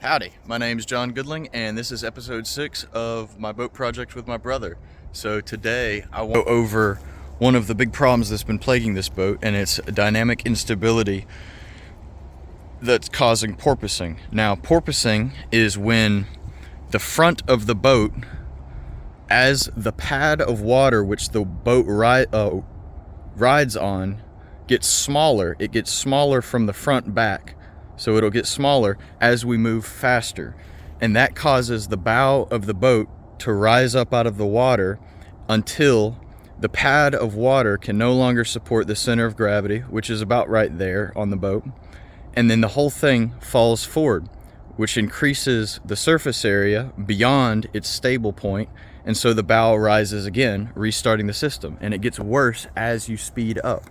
Howdy, my name is John Goodling, and this is episode 6 of my boat project with my brother. So today I want to go over one of the big problems that's been plaguing this boat, and it's dynamic instability that's causing porpoising. Now, porpoising is when the front of the boat, as the pad of water which the boat rides on gets smaller, it gets smaller from the front back. So it'll get smaller as we move faster. And that causes the bow of the boat to rise up out of the water until the pad of water can no longer support the center of gravity, which is about right there on the boat. And then the whole thing falls forward, which increases the surface area beyond its stable point. And so the bow rises again, restarting the system. And it gets worse as you speed up.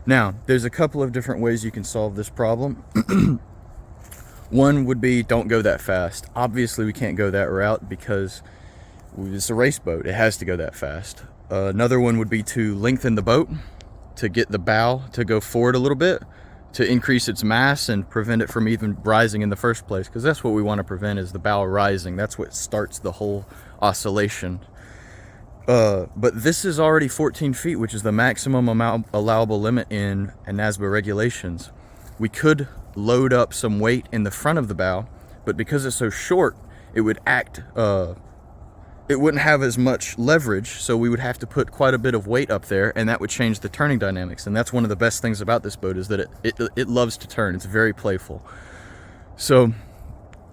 Now, there's a couple of different ways you can solve this problem. One would be don't go that fast. Obviously, we can't go that route because it's a race boat. It has to go that fast. Another one would be to lengthen the boat to get the bow to go forward a little bit to increase its mass and prevent it from even rising in the first place, because that's what we want to prevent, is the bow rising. That's what starts the whole oscillation. But this is already 14 feet, which is the maximum allowable limit in NASBA regulations. We could load up some weight in the front of the bow, but because it's so short, it would it wouldn't have as much leverage, so we would have to put quite a bit of weight up there, and that would change the turning dynamics. And that's one of the best things about this boat, is that it loves to turn. It's very playful. So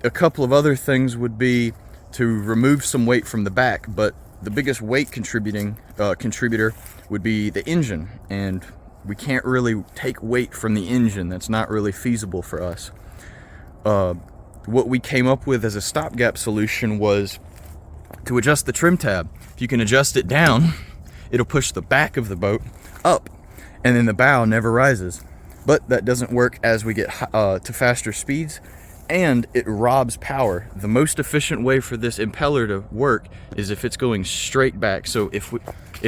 a couple of other things would be to remove some weight from the back, but the biggest weight contributor would be the engine, and we can't really take weight from the engine. That's not really feasible for us. What we came up with as a stopgap solution was to adjust the trim tab. If you can adjust it down, it'll push the back of the boat up, and then the bow never rises. But that doesn't work as we get to faster speeds, and it robs power. The most efficient way for this impeller to work is if it's going straight back. So if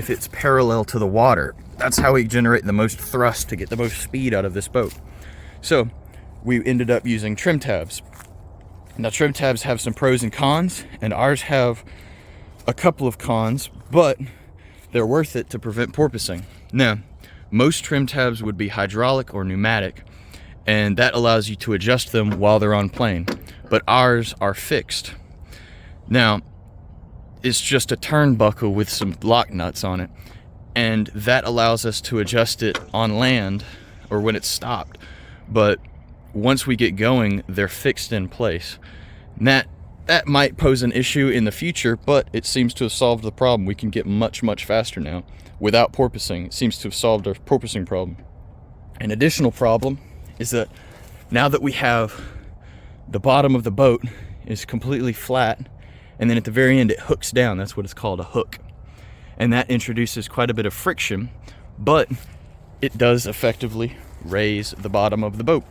it's parallel to the water, that's how we generate the most thrust to get the most speed out of this boat. So we ended up using trim tabs. Now, trim tabs have some pros and cons, and ours have a couple of cons, but they're worth it to prevent porpoising. Now, most trim tabs would be hydraulic or pneumatic, and that allows you to adjust them while they're on plane, but ours are fixed. Now, it's just a turnbuckle with some lock nuts on it, and that allows us to adjust it on land or when it's stopped. But once we get going, they're fixed in place. And that might pose an issue in the future, but it seems to have solved the problem. We can get much faster now without porpoising. It seems to have solved our porpoising problem. An additional problem is that now that we have the bottom of the boat is completely flat, and then at the very end it hooks down. That's what it's called, a hook. And that introduces quite a bit of friction, but it does effectively raise the bottom of the boat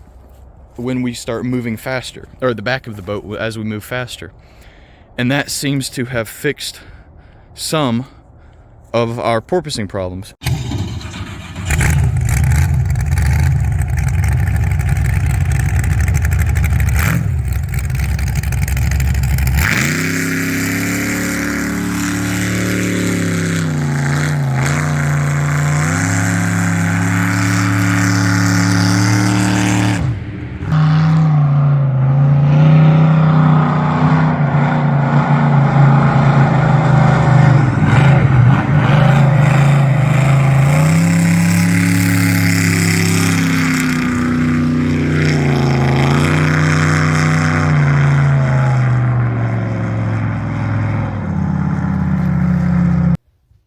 when we start moving faster, or the back of the boat as we move faster. And that seems to have fixed some of our porpoising problems.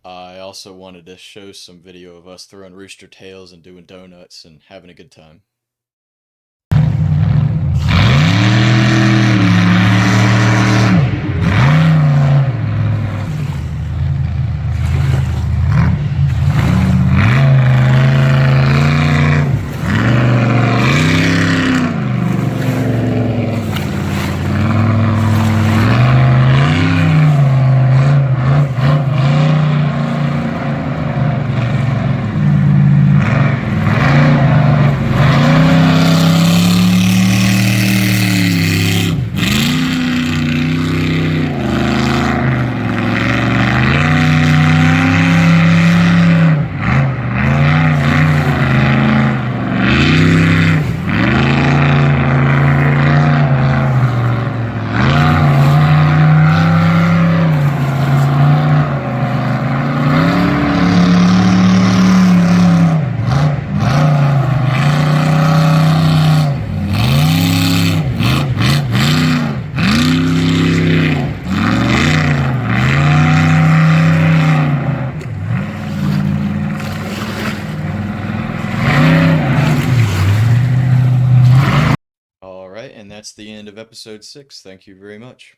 I also wanted to show some video of us throwing rooster tails and doing donuts and having a good time. the end of episode 6. Thank you very much.